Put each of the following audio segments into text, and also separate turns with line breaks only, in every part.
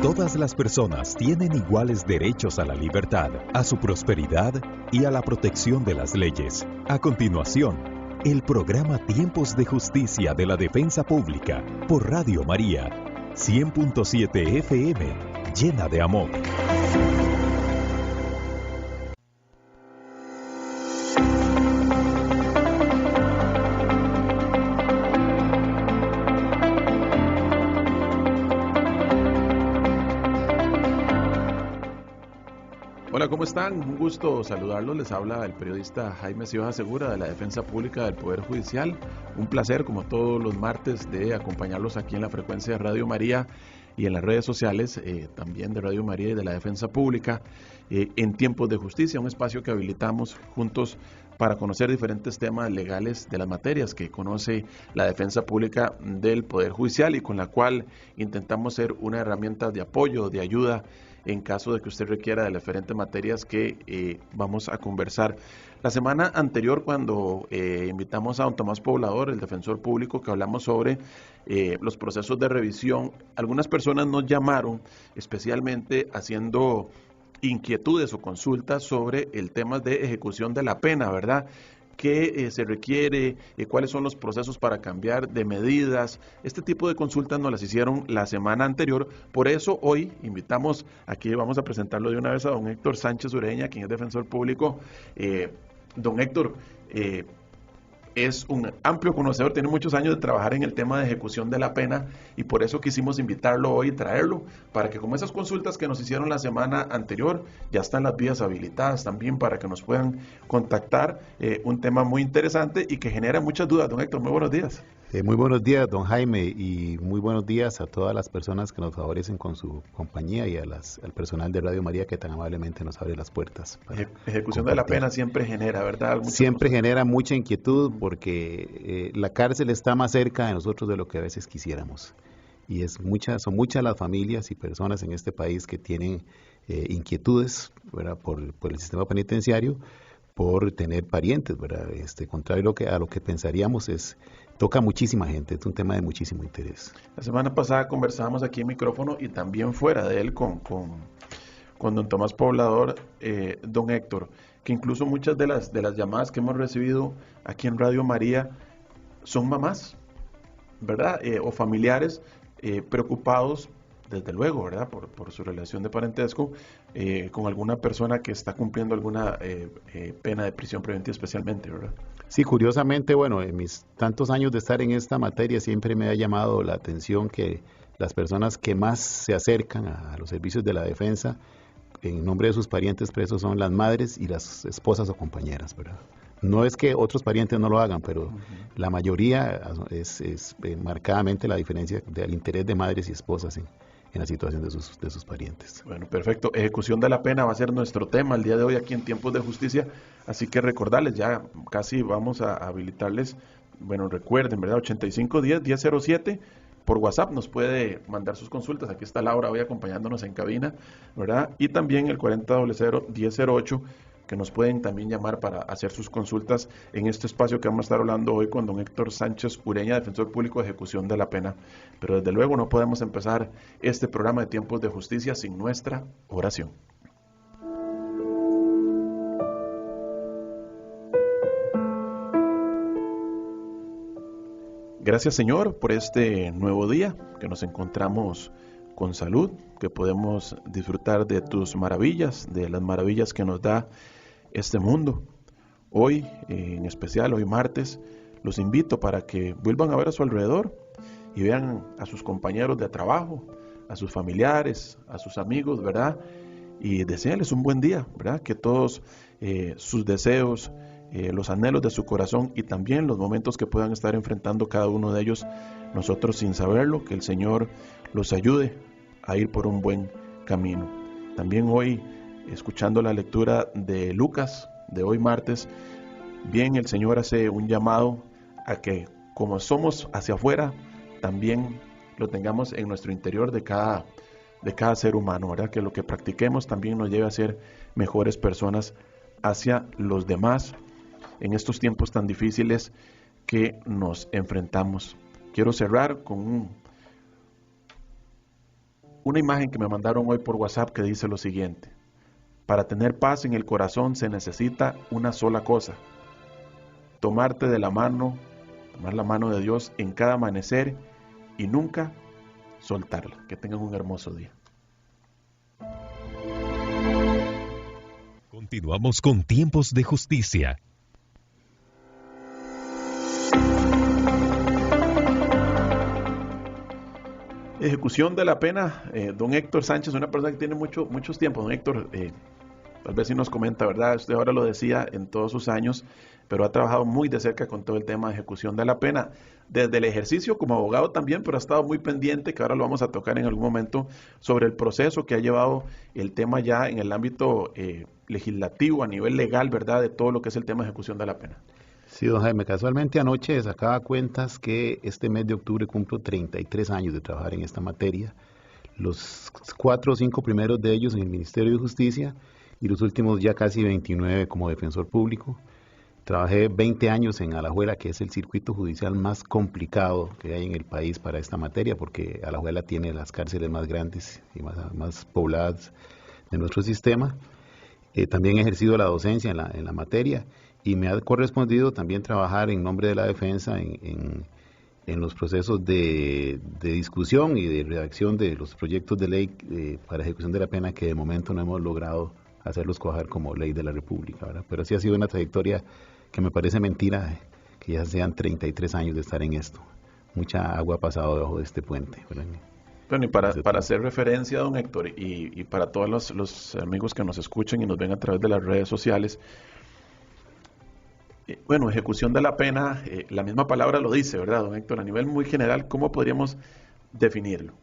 Todas las personas tienen iguales derechos a la libertad, a su prosperidad y a la protección de las leyes. A continuación, el programa Tiempos de Justicia de la Defensa Pública por Radio María, 100.7 FM, llena de amor.
Hola, ¿cómo están? Un gusto saludarlos. Les habla el periodista Jaime Sioja Segura de la Defensa Pública del Poder Judicial. Un placer, como todos los martes, de acompañarlos aquí en la frecuencia de Radio María y en las redes sociales, también de Radio María y de la Defensa Pública, en Tiempos de Justicia, un espacio que habilitamos juntos para conocer diferentes temas legales de las materias que conoce la Defensa Pública del Poder Judicial y con la cual intentamos ser una herramienta de apoyo, de ayuda, en caso de que usted requiera de las diferentes materias que vamos a conversar. La semana anterior, cuando invitamos a don Tomás Poblador, el defensor público, que hablamos sobre los procesos de revisión, algunas personas nos llamaron especialmente haciendo inquietudes o consultas sobre el tema de ejecución de la pena, ¿verdad? ¿Qué se requiere? ¿Cuáles son los procesos para cambiar de medidas? Este tipo de consultas nos las hicieron la semana anterior. Por eso hoy invitamos, aquí vamos a presentarlo de una vez a don Héctor Sánchez Ureña, quien es defensor público. Don Héctor, es un amplio conocedor, tiene muchos años de trabajar en el tema de ejecución de la pena y por eso quisimos invitarlo hoy y traerlo, para que como esas consultas que nos hicieron la semana anterior, ya están las vías habilitadas también para que nos puedan contactar, un tema muy interesante y que genera muchas dudas. Don Héctor, muy buenos días.
Muy buenos días, don Jaime, y muy buenos días a todas las personas que nos favorecen con su compañía y al personal de Radio María que tan amablemente nos abre las puertas.
Ejecución de la pena siempre genera, ¿verdad?
Siempre genera mucha inquietud porque la cárcel está más cerca de nosotros de lo que a veces quisiéramos. Y son muchas las familias y personas en este país que tienen inquietudes, ¿verdad? por el sistema penitenciario, por tener parientes, ¿verdad? Contrario a lo que pensaríamos, toca a muchísima gente, es un tema de muchísimo interés.
La semana pasada conversábamos aquí en micrófono y también fuera de él con don Tomás Poblador, don Héctor, que incluso muchas de las llamadas que hemos recibido aquí en Radio María son mamás, ¿verdad? O familiares preocupados, desde luego, ¿verdad? Por su relación de parentesco con alguna persona que está cumpliendo alguna pena de prisión preventiva especialmente, ¿verdad?
Sí, curiosamente, bueno, en mis tantos años de estar en esta materia siempre me ha llamado la atención que las personas que más se acercan a los servicios de la defensa en nombre de sus parientes presos son las madres y las esposas o compañeras, ¿verdad? No es que otros parientes no lo hagan, pero la mayoría es marcadamente la diferencia del interés de madres y esposas en la situación de sus parientes.
Bueno, perfecto. Ejecución de la pena va a ser nuestro tema el día de hoy aquí en Tiempos de Justicia, así que recordarles, ya casi vamos a habilitarles, bueno, recuerden, ¿verdad? 8510-1007, por WhatsApp nos puede mandar sus consultas, aquí está Laura hoy acompañándonos en cabina, ¿verdad? Y también el 4000-1008, que nos pueden también llamar para hacer sus consultas en este espacio que vamos a estar hablando hoy con don Héctor Sánchez Ureña, defensor público de ejecución de la pena. Pero desde luego no podemos empezar este programa de Tiempos de Justicia sin nuestra oración. Gracias, Señor, por este nuevo día que nos encontramos con salud, que podemos disfrutar de tus maravillas, de las maravillas que nos da este mundo. Hoy, en especial, hoy martes, los invito para que vuelvan a ver a su alrededor y vean a sus compañeros de trabajo, a sus familiares, a sus amigos, ¿verdad? Y deseenles un buen día, ¿verdad? Que todos sus deseos, los anhelos de su corazón y también los momentos que puedan estar enfrentando cada uno de ellos, nosotros sin saberlo, que el Señor los ayude a ir por un buen camino. También hoy, escuchando la lectura de Lucas, de hoy martes, bien el Señor hace un llamado a que como somos hacia afuera, también lo tengamos en nuestro interior de cada ser humano, ¿verdad? Que lo que practiquemos también nos lleve a ser mejores personas hacia los demás en estos tiempos tan difíciles que nos enfrentamos. Quiero cerrar con una imagen que me mandaron hoy por WhatsApp que dice lo siguiente: para tener paz en el corazón se necesita una sola cosa: tomarte de la mano, tomar la mano de Dios en cada amanecer y nunca soltarla. Que tengan un hermoso día.
Continuamos con Tiempos de Justicia.
Ejecución de la pena, don Héctor Sánchez, una persona que tiene muchos tiempos. Don Héctor, tal vez sí nos comenta, ¿verdad? Usted ahora lo decía en todos sus años, pero ha trabajado muy de cerca con todo el tema de ejecución de la pena, desde el ejercicio como abogado también, pero ha estado muy pendiente, que ahora lo vamos a tocar en algún momento, sobre el proceso que ha llevado el tema ya en el ámbito legislativo, a nivel legal, ¿verdad? De todo lo que es el tema de ejecución de la pena.
Sí, don Jaime, casualmente anoche sacaba cuentas que este mes de octubre cumplo 33 años de trabajar en esta materia, los 4 o 5 primeros de ellos en el Ministerio de Justicia y los últimos ya casi 29 como defensor público. Trabajé 20 años en Alajuela, que es el circuito judicial más complicado que hay en el país para esta materia, porque Alajuela tiene las cárceles más grandes y más pobladas de nuestro sistema. También he ejercido la docencia en la materia y me ha correspondido también trabajar en nombre de la defensa en los procesos de discusión y de redacción de los proyectos de ley para ejecución de la pena, que de momento no hemos logrado hacerlos cuajar como ley de la República, ¿verdad? Pero sí ha sido una trayectoria que me parece mentira que ya sean 33 años de estar en esto. Mucha agua ha pasado debajo de este puente, ¿verdad?
Bueno, y para hacer referencia, don Héctor, y para todos los amigos que nos escuchen y nos ven a través de las redes sociales, bueno, ejecución de la pena, la misma palabra lo dice, ¿verdad, don Héctor? A nivel muy general, ¿cómo podríamos definirlo?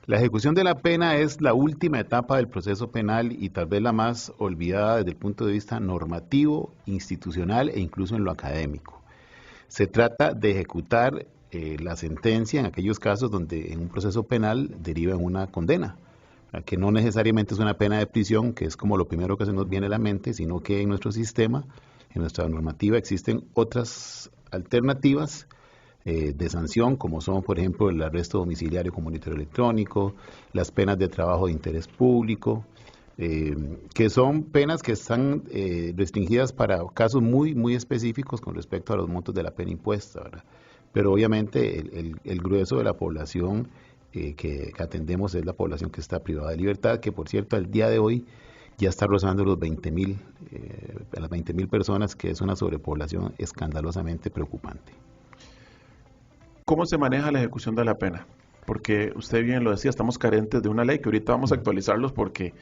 La ejecución de la pena es la última etapa del proceso penal y tal vez la más olvidada desde el punto de vista normativo, institucional e incluso en lo académico. Se trata de ejecutar la sentencia en aquellos casos donde en un proceso penal deriva en una condena, que no necesariamente es una pena de prisión, que es como lo primero que se nos viene a la mente, sino que en nuestro sistema, en nuestra normativa, existen otras alternativas de sanción, como son, por ejemplo, el arresto domiciliario comunitario electrónico, las penas de trabajo de interés público, que son penas que están restringidas para casos muy específicos con respecto a los montos de la pena impuesta, ¿verdad? Pero obviamente el grueso de la población que atendemos es la población que está privada de libertad, que por cierto al día de hoy ya está rozando los 20.000, las 20.000 personas, que es una sobrepoblación escandalosamente preocupante.
¿Cómo se maneja la ejecución de la pena? Porque usted bien lo decía, estamos carentes de una ley que ahorita vamos a actualizarlos porque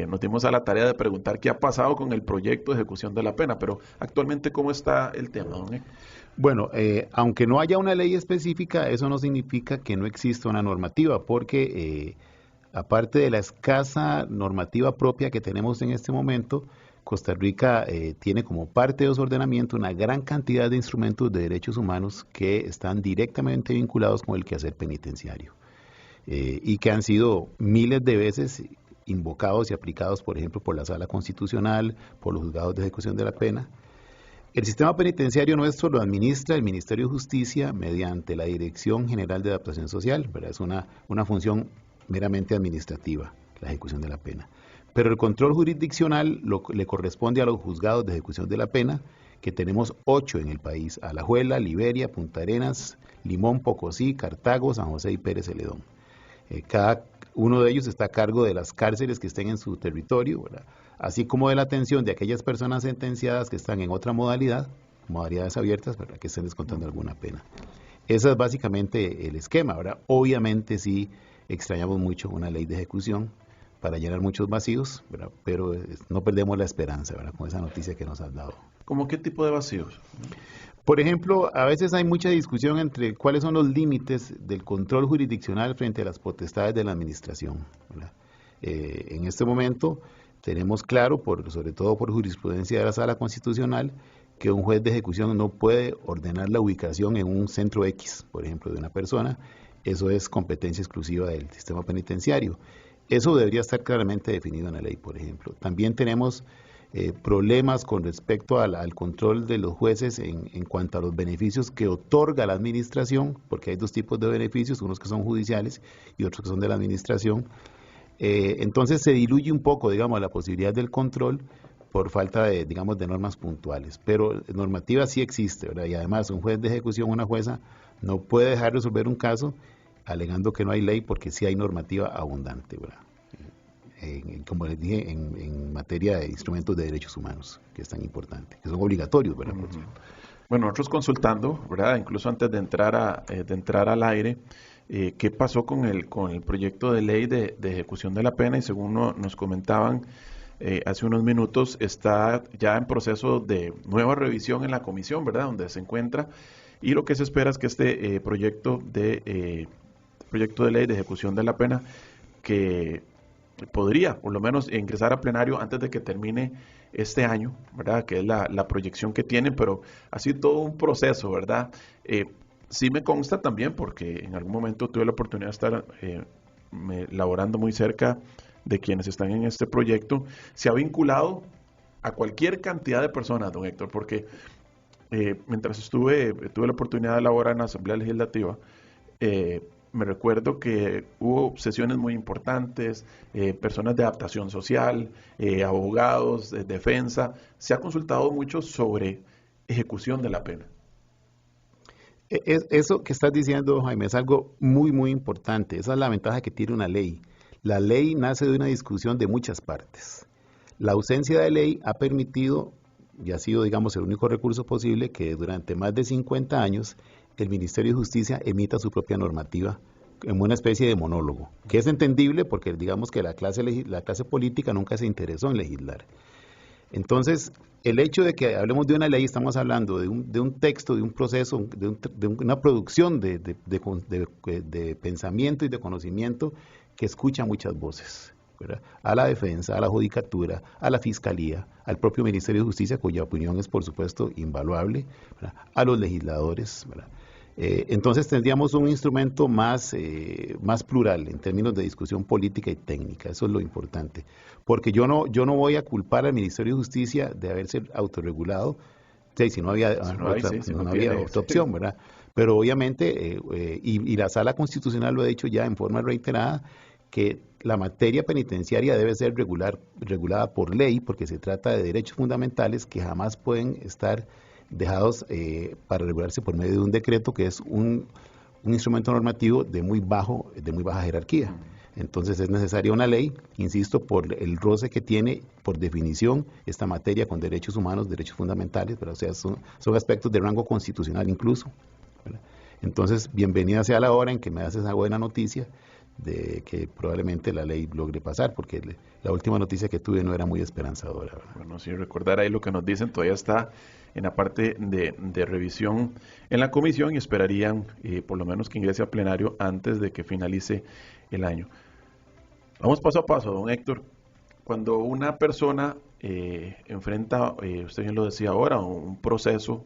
nos dimos a la tarea de preguntar qué ha pasado con el proyecto de ejecución de la pena, pero actualmente ¿cómo está el tema, don Héctor?
Bueno, aunque no haya una ley específica, eso no significa que no exista una normativa, porque aparte de la escasa normativa propia que tenemos en este momento, Costa Rica tiene como parte de su ordenamiento una gran cantidad de instrumentos de derechos humanos que están directamente vinculados con el quehacer penitenciario y que han sido miles de veces invocados y aplicados, por ejemplo, por la Sala Constitucional, por los juzgados de ejecución de la pena. El sistema penitenciario nuestro lo administra el Ministerio de Justicia mediante la Dirección General de Adaptación Social, ¿verdad? Es una función meramente administrativa, la ejecución de la pena. Pero el control jurisdiccional le corresponde a los juzgados de ejecución de la pena, que tenemos 8 en el país: Alajuela, Liberia, Punta Arenas, Limón, Pocosí, Cartago, San José y Pérez Celedón. Cada uno de ellos está a cargo de las cárceles que estén en su territorio, ¿verdad? Así como de la atención de aquellas personas sentenciadas que están en otra modalidades abiertas, ¿verdad?, que estén descontando alguna pena. Ese es básicamente el esquema, ¿verdad? Obviamente sí extrañamos mucho una ley de ejecución para llenar muchos vacíos, ¿verdad?, pero no perdemos la esperanza, ¿verdad?, con esa noticia que nos has dado.
¿Cómo qué tipo de vacíos?
Por ejemplo, a veces hay mucha discusión entre cuáles son los límites del control jurisdiccional frente a las potestades de la administración, ¿verdad? En este momento tenemos claro, sobre todo por jurisprudencia de la Sala Constitucional, que un juez de ejecución no puede ordenar la ubicación en un centro X, por ejemplo, de una persona. Eso es competencia exclusiva del sistema penitenciario. Eso debería estar claramente definido en la ley, por ejemplo. También tenemos problemas con respecto al control de los jueces en cuanto a los beneficios que otorga la administración, porque hay dos tipos de beneficios, unos que son judiciales y otros que son de la administración. Entonces se diluye un poco, digamos, la posibilidad del control por falta de, digamos, de normas puntuales, pero normativa sí existe, ¿verdad? Y además un juez de ejecución, una jueza, no puede dejar resolver un caso alegando que no hay ley porque sí hay normativa abundante, ¿verdad? Como les dije, en materia de instrumentos de derechos humanos, que es tan importante, que son obligatorios, ¿verdad?
Bueno, nosotros consultando, ¿verdad? Incluso antes de entrar al aire, ¿qué pasó con el proyecto de ley de ejecución de la pena? Y según nos comentaban hace unos minutos, está ya en proceso de nueva revisión en la comisión, ¿verdad? Donde se encuentra, y lo que se espera es que este proyecto de ley de ejecución de la pena, que podría por lo menos ingresar a plenario antes de que termine este año, ¿verdad? Que es la proyección que tienen, pero así todo un proceso, ¿verdad? Sí me consta también, porque en algún momento tuve la oportunidad de estar laborando muy cerca de quienes están en este proyecto. Se ha vinculado a cualquier cantidad de personas, don Héctor, porque mientras tuve la oportunidad de laborar en la Asamblea Legislativa, me recuerdo que hubo sesiones muy importantes, personas de adaptación social, abogados, de defensa. Se ha consultado mucho sobre ejecución de la pena.
Eso que estás diciendo, Jaime, es algo muy, muy importante. Esa es la ventaja que tiene una ley. La ley nace de una discusión de muchas partes. La ausencia de ley ha permitido, y ha sido, digamos, el único recurso posible, que durante más de 50 años el Ministerio de Justicia emita su propia normativa en una especie de monólogo, que es entendible porque digamos que la clase política nunca se interesó en legislar. Entonces, el hecho de que hablemos de una ley, estamos hablando de un texto, de un proceso, de una producción de pensamiento y de conocimiento que escucha muchas voces, ¿verdad? A la defensa, a la judicatura, a la fiscalía, al propio Ministerio de Justicia, cuya opinión es por supuesto invaluable, ¿verdad? A los legisladores, ¿verdad? Entonces tendríamos un instrumento más plural en términos de discusión política y técnica. Eso es lo importante, porque yo no voy a culpar al Ministerio de Justicia de haberse autorregulado, si no había otra opción, ¿verdad? Pero obviamente, y la Sala Constitucional lo ha dicho ya en forma reiterada, que la materia penitenciaria debe ser regulada por ley, porque se trata de derechos fundamentales que jamás pueden estar dejados para regularse por medio de un decreto, que es un instrumento normativo de muy baja jerarquía. Entonces es necesaria una ley, insisto, por el roce que tiene, por definición, esta materia con derechos humanos, derechos fundamentales, ¿verdad? O sea, son aspectos de rango constitucional incluso, ¿verdad? Entonces, bienvenida sea la hora en que me das esa buena noticia de que probablemente la ley logre pasar, porque la última noticia que tuve no era muy esperanzadora, ¿verdad?
Bueno, sí, recordar ahí lo que nos dicen, todavía está en la parte de revisión en la comisión y esperarían por lo menos que ingrese a plenario antes de que finalice el año. Vamos paso a paso, don Héctor. Cuando una persona enfrenta, usted bien lo decía ahora, un proceso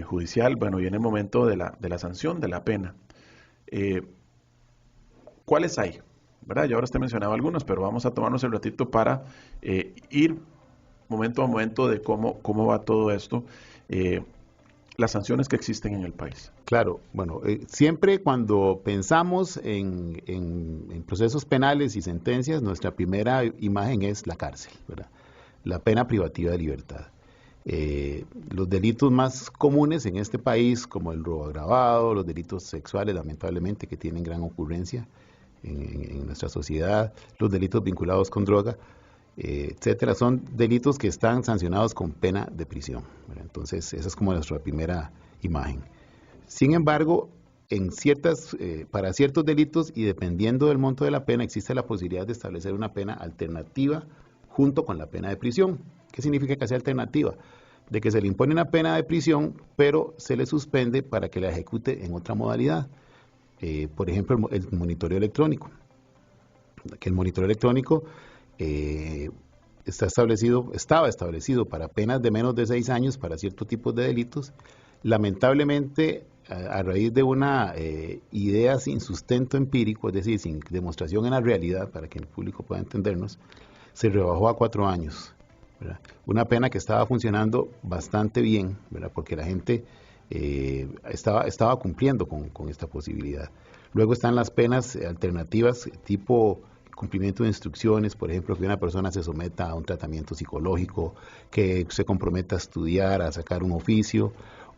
judicial, bueno, viene el momento de la sanción, de la pena. ¿Cuáles hay? ¿Verdad? Ya ahora usted mencionaba algunos, pero vamos a tomarnos el ratito para ir momento a momento de cómo va todo esto, las sanciones que existen en el país.
Claro, bueno, siempre cuando pensamos en procesos penales y sentencias, nuestra primera imagen es la cárcel, ¿verdad? La pena privativa de libertad. Los delitos más comunes en este país, como el robo agravado, los delitos sexuales, lamentablemente, que tienen gran ocurrencia en nuestra sociedad, los delitos vinculados con droga, etcétera, son delitos que están sancionados con pena de prisión, ¿verdad? Entonces, esa es como nuestra primera imagen. Sin embargo, para ciertos delitos y dependiendo del monto de la pena, existe la posibilidad de establecer una pena alternativa junto con la pena de prisión. ¿Qué significa que sea alternativa? De que se le impone una pena de prisión, pero se le suspende para que la ejecute en otra modalidad. Por ejemplo, el monitoreo electrónico. Que el monitoreo electrónico estaba establecido para penas de menos de 6 años para ciertos tipos de delitos. Lamentablemente, a raíz de una idea sin sustento empírico, es decir, sin demostración en la realidad, para que el público pueda entendernos, se rebajó a 4 años. ¿verdad? Una pena que estaba funcionando bastante bien, ¿verdad? Porque la gente estaba cumpliendo con esta posibilidad. Luego están las penas alternativas tipo cumplimiento de instrucciones, por ejemplo, que una persona se someta a un tratamiento psicológico, que se comprometa a estudiar, a sacar un oficio,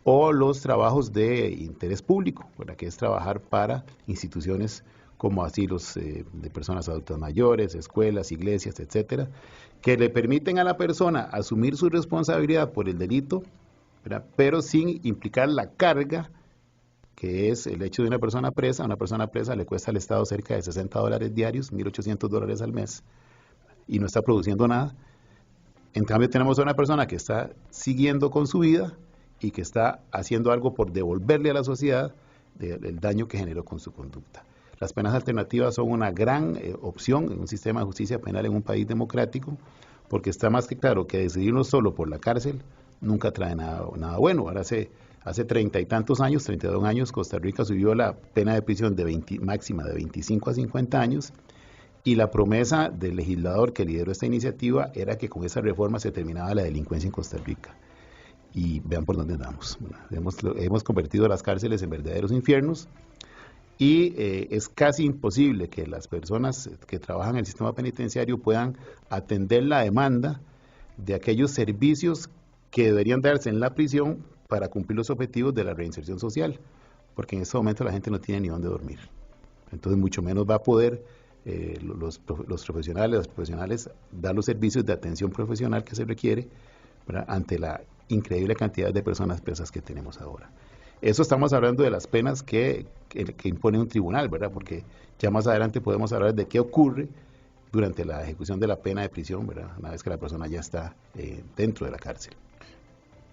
o los trabajos de interés público, ¿verdad? Que es trabajar para instituciones como asilos de personas adultas mayores, escuelas, iglesias, etcétera, que le permiten a la persona asumir su responsabilidad por el delito, ¿verdad? Pero sin implicar la carga que es el hecho de una persona presa. Una persona presa le cuesta al Estado cerca de $60 diarios, $1,800 al mes, y no está produciendo nada. En cambio tenemos a una persona que está siguiendo con su vida y que está haciendo algo por devolverle a la sociedad el daño que generó con su conducta. Las penas alternativas son una gran opción en un sistema de justicia penal en un país democrático, porque está más que claro que decidirnos solo por la cárcel nunca trae nada bueno. Ahora hace 30 y tantos años, 32 años, Costa Rica subió la pena de prisión máxima de 25 a 50 años, y la promesa del legislador que lideró esta iniciativa era que con esa reforma se terminaba la delincuencia en Costa Rica. Y vean por dónde andamos. Hemos convertido las cárceles en verdaderos infiernos, y es casi imposible que las personas que trabajan en el sistema penitenciario puedan atender la demanda de aquellos servicios que deberían darse en la prisión para cumplir los objetivos de la reinserción social, porque en este momento la gente no tiene ni dónde dormir. Entonces mucho menos va a poder los profesionales, las profesionales, dar los servicios de atención profesional que se requiere, ¿verdad?, ante la increíble cantidad de personas presas que tenemos ahora. Eso estamos hablando de las penas que impone un tribunal, ¿verdad? Porque ya más adelante podemos hablar de qué ocurre durante la ejecución de la pena de prisión, ¿verdad?, una vez que la persona ya está dentro de la cárcel.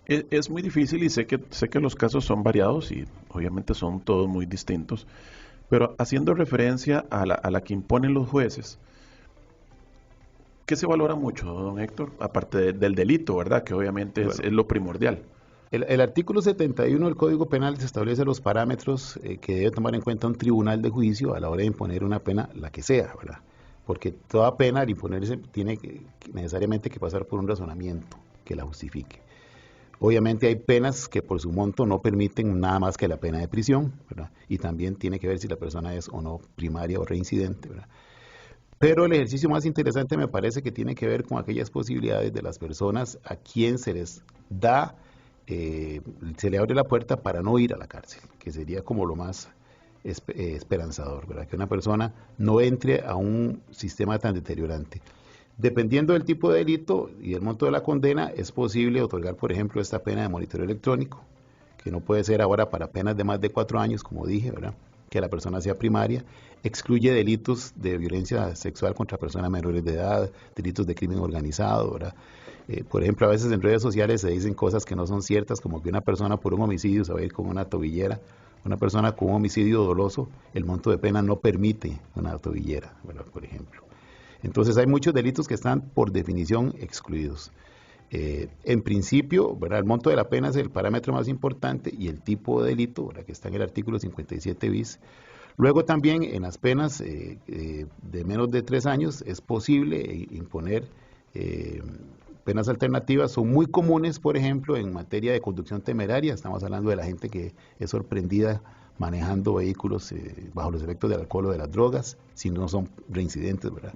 Es muy difícil, y sé que los casos son variados y obviamente son todos muy distintos, pero haciendo referencia a la que imponen los jueces, ¿qué se valora mucho, don Héctor? Aparte del delito, ¿verdad?, que obviamente es lo primordial.
El artículo 71 del Código Penal establece los parámetros que debe tomar en cuenta un tribunal de juicio a la hora de imponer una pena, la que sea, ¿verdad? Porque toda pena al imponerse tiene necesariamente que pasar por un razonamiento que la justifique. Obviamente hay penas que por su monto no permiten nada más que la pena de prisión, ¿verdad? Y también tiene que ver si la persona es o no primaria o reincidente, ¿verdad? Pero el ejercicio más interesante me parece que tiene que ver con aquellas posibilidades de las personas a quien se les da, se le abre la puerta para no ir a la cárcel, que sería como lo más esperanzador, ¿verdad? Que una persona no entre a un sistema tan deteriorante. Dependiendo del tipo de delito y el monto de la condena, es posible otorgar, por ejemplo, esta pena de monitoreo electrónico, que no puede ser ahora para penas de más de 4 años, como dije, ¿verdad?, que la persona sea primaria. Excluye delitos de violencia sexual contra personas menores de edad, delitos de crimen organizado, ¿verdad? Por ejemplo, a veces en redes sociales se dicen cosas que no son ciertas, como que una persona por un homicidio se va a ir con una tobillera. Una persona con un homicidio doloso, el monto de pena no permite una tobillera, ¿verdad?, por ejemplo. Entonces hay muchos delitos que están por definición excluidos. En principio, ¿verdad?, el monto de la pena es el parámetro más importante, y el tipo de delito, ¿verdad?, que está en el artículo 57 bis. Luego también en las penas de menos de 3 años es posible imponer penas alternativas. Son muy comunes, por ejemplo, en materia de conducción temeraria. Estamos hablando de la gente que es sorprendida manejando vehículos bajo los efectos del alcohol o de las drogas, si no son reincidentes, ¿verdad?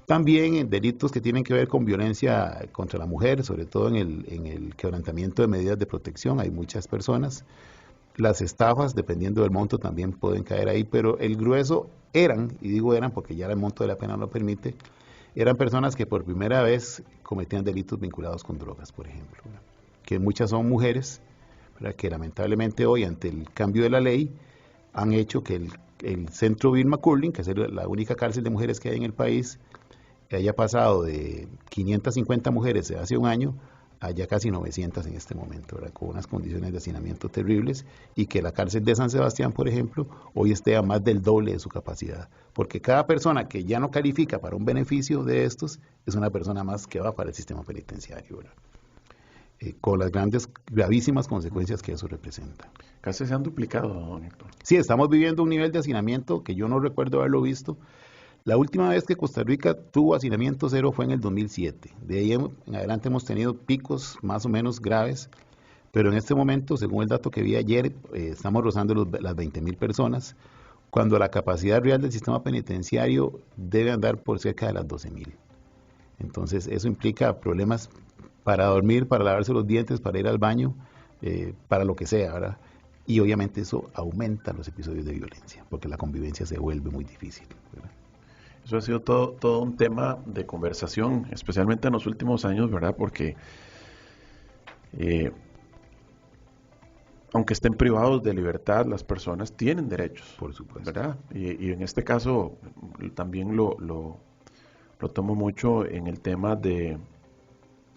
También en delitos que tienen que ver con violencia contra la mujer, sobre todo en el quebrantamiento de medidas de protección. Hay muchas personas. Las estafas, dependiendo del monto, también pueden caer ahí, pero el grueso eran, y digo eran porque ya el monto de la pena no lo permite, eran personas que por primera vez cometían delitos vinculados con drogas, por ejemplo, ¿verdad?, que muchas son mujeres, ¿verdad?, que lamentablemente hoy, ante el cambio de la ley, han hecho que el centro Vilma Curling, que es la única cárcel de mujeres que hay en el país, haya pasado de 550 mujeres hace un año a ya casi 900 en este momento, ¿verdad?, con unas condiciones de hacinamiento terribles, y que la cárcel de San Sebastián, por ejemplo, hoy esté a más del doble de su capacidad, porque cada persona que ya no califica para un beneficio de estos es una persona más que va para el sistema penitenciario, ¿verdad?, con las gravísimas consecuencias que eso representa.
Casi se han duplicado, don Héctor.
Sí, estamos viviendo un nivel de hacinamiento que yo no recuerdo haberlo visto. La última vez que Costa Rica tuvo hacinamiento cero fue en el 2007. De ahí en adelante hemos tenido picos más o menos graves, pero en este momento, según el dato que vi ayer, estamos rozando las 20.000 personas, cuando la capacidad real del sistema penitenciario debe andar por cerca de las 12.000. Entonces, eso implica problemas para dormir, para lavarse los dientes, para ir al baño, para lo que sea, ¿verdad? Y obviamente eso aumenta los episodios de violencia, porque la convivencia se vuelve muy difícil, ¿verdad?
Eso ha sido todo un tema de conversación, especialmente en los últimos años, ¿verdad? Porque aunque estén privados de libertad, las personas tienen derechos.
Por supuesto.
¿Verdad? Y en este caso también lo tomo mucho en el tema de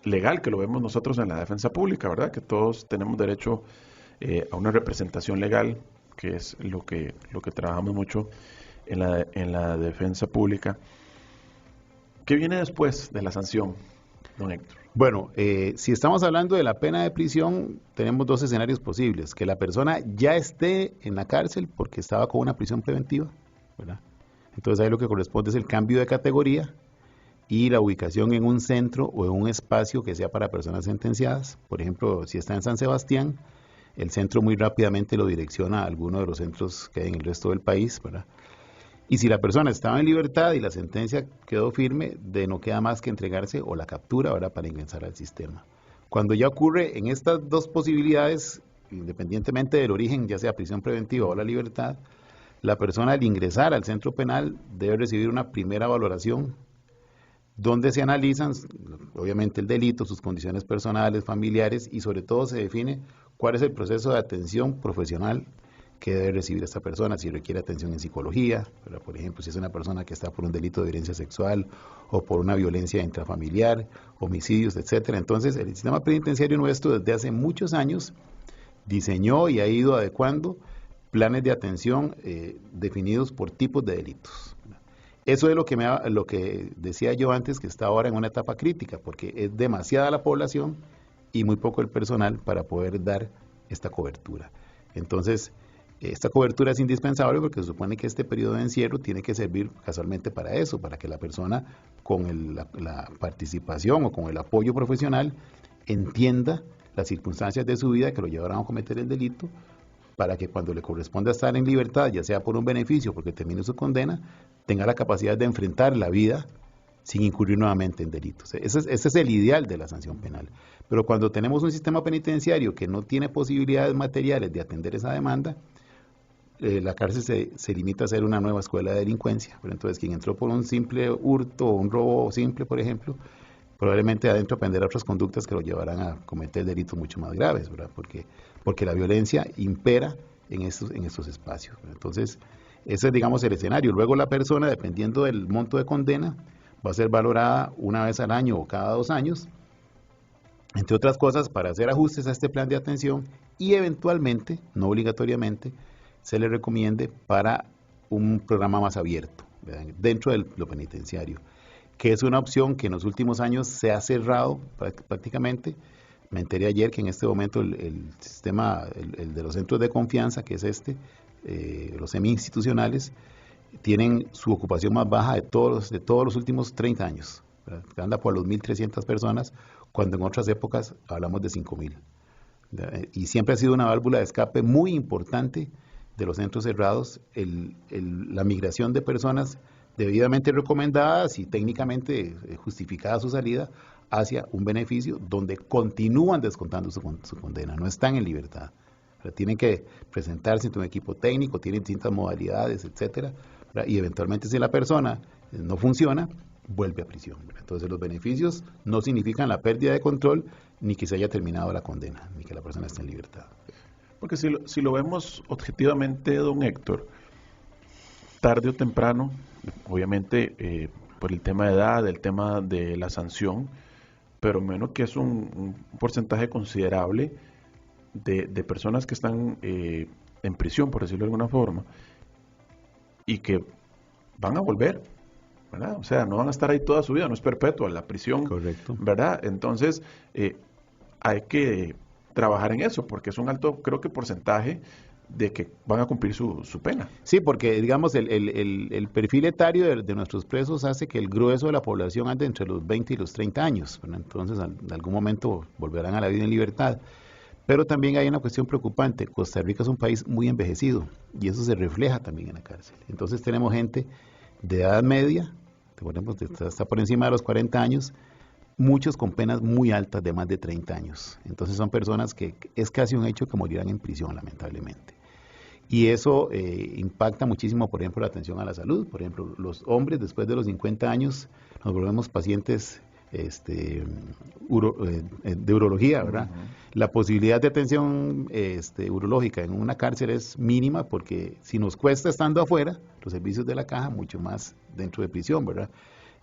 legal, que lo vemos nosotros en la defensa pública, ¿verdad? Que todos tenemos derecho a una representación legal, que es lo que trabajamos mucho en la defensa pública. ¿Qué viene después de la sanción, don Héctor?
Bueno, si estamos hablando de la pena de prisión, tenemos dos escenarios posibles. Que la persona ya esté en la cárcel porque estaba con una prisión preventiva, ¿verdad? Entonces ahí lo que corresponde es el cambio de categoría y la ubicación en un centro o en un espacio que sea para personas sentenciadas. Por ejemplo, si está en San Sebastián, el centro muy rápidamente lo direcciona a alguno de los centros que hay en el resto del país, ¿verdad? Y si la persona estaba en libertad y la sentencia quedó firme, no queda más que entregarse o la captura, ¿verdad?, para ingresar al sistema. Cuando ya ocurre en estas dos posibilidades, independientemente del origen, ya sea prisión preventiva o la libertad, la persona al ingresar al centro penal debe recibir una primera valoración donde se analizan, obviamente, el delito, sus condiciones personales, familiares y sobre todo se define cuál es el proceso de atención profesional que debe recibir esta persona, si requiere atención en psicología, pero por ejemplo, si es una persona que está por un delito de violencia sexual o por una violencia intrafamiliar, homicidios, etcétera. Entonces, el sistema penitenciario nuestro desde hace muchos años diseñó y ha ido adecuando planes de atención definidos por tipos de delitos. Eso es lo que decía yo antes, que está ahora en una etapa crítica, porque es demasiada la población y muy poco el personal para poder dar esta cobertura. Entonces, esta cobertura es indispensable porque se supone que este periodo de encierro tiene que servir casualmente para eso, para que la persona con la participación o con el apoyo profesional entienda las circunstancias de su vida que lo llevaron a cometer el delito, para que cuando le corresponda estar en libertad, ya sea por un beneficio, porque termine su condena, tenga la capacidad de enfrentar la vida sin incurrir nuevamente en delitos. Ese es el ideal de la sanción penal. Pero cuando tenemos un sistema penitenciario que no tiene posibilidades materiales de atender esa demanda, la cárcel se limita a ser una nueva escuela de delincuencia. Pero entonces, quien entró por un simple hurto o un robo simple, por ejemplo, probablemente adentro aprenderá otras conductas que lo llevarán a cometer delitos mucho más graves, ¿verdad? Porque la violencia impera en estos espacios, ¿verdad? Entonces, ese es, digamos, el escenario. Luego la persona, dependiendo del monto de condena, va a ser valorada una vez al año o cada 2 años, entre otras cosas, para hacer ajustes a este plan de atención y eventualmente, no obligatoriamente, se le recomiende para un programa más abierto, ¿verdad?, dentro de lo penitenciario, que es una opción que en los últimos años se ha cerrado prácticamente. Me enteré ayer que en este momento el sistema, el de los centros de confianza, que es los semi-institucionales, tienen su ocupación más baja de todos los últimos 30 años. ¿Verdad? Anda por los 1.300 personas, cuando en otras épocas hablamos de 5.000. Y siempre ha sido una válvula de escape muy importante de los centros cerrados, la migración de personas debidamente recomendadas y técnicamente justificada su salida hacia un beneficio donde continúan descontando su condena, no están en libertad. ¿Verdad? Tienen que presentarse ante un equipo técnico, tienen distintas modalidades, etcétera, ¿verdad? Y eventualmente, si la persona no funciona, vuelve a prisión, ¿verdad? Entonces, los beneficios no significan la pérdida de control, ni que se haya terminado la condena, ni que la persona esté en libertad.
Porque si lo vemos objetivamente, don Héctor, tarde o temprano, obviamente por el tema de edad, el tema de la sanción, pero menos que es un porcentaje considerable de personas que están en prisión, por decirlo de alguna forma, y que van a volver, ¿verdad? O sea, no van a estar ahí toda su vida, no es perpetua la prisión.
Correcto.
¿Verdad? Entonces, hay que trabajar en eso, porque es un alto, creo que porcentaje de que van a cumplir su pena.
Sí, porque digamos el perfil etario de nuestros presos hace que el grueso de la población ande entre los 20 y los 30 años, ¿verdad? Entonces en algún momento volverán a la vida en libertad. Pero también hay una cuestión preocupante. Costa Rica es un país muy envejecido y eso se refleja también en la cárcel. Entonces tenemos gente de edad media, está por encima de los 40 años, muchos con penas muy altas de más de 30 años. Entonces son personas que es casi un hecho que morirán en prisión, lamentablemente. Y eso impacta muchísimo, por ejemplo, la atención a la salud. Por ejemplo, los hombres después de los 50 años nos volvemos pacientes de urología, ¿verdad? La posibilidad de atención urológica en una cárcel es mínima porque si nos cuesta estando afuera, los servicios de la caja, mucho más dentro de prisión, ¿verdad?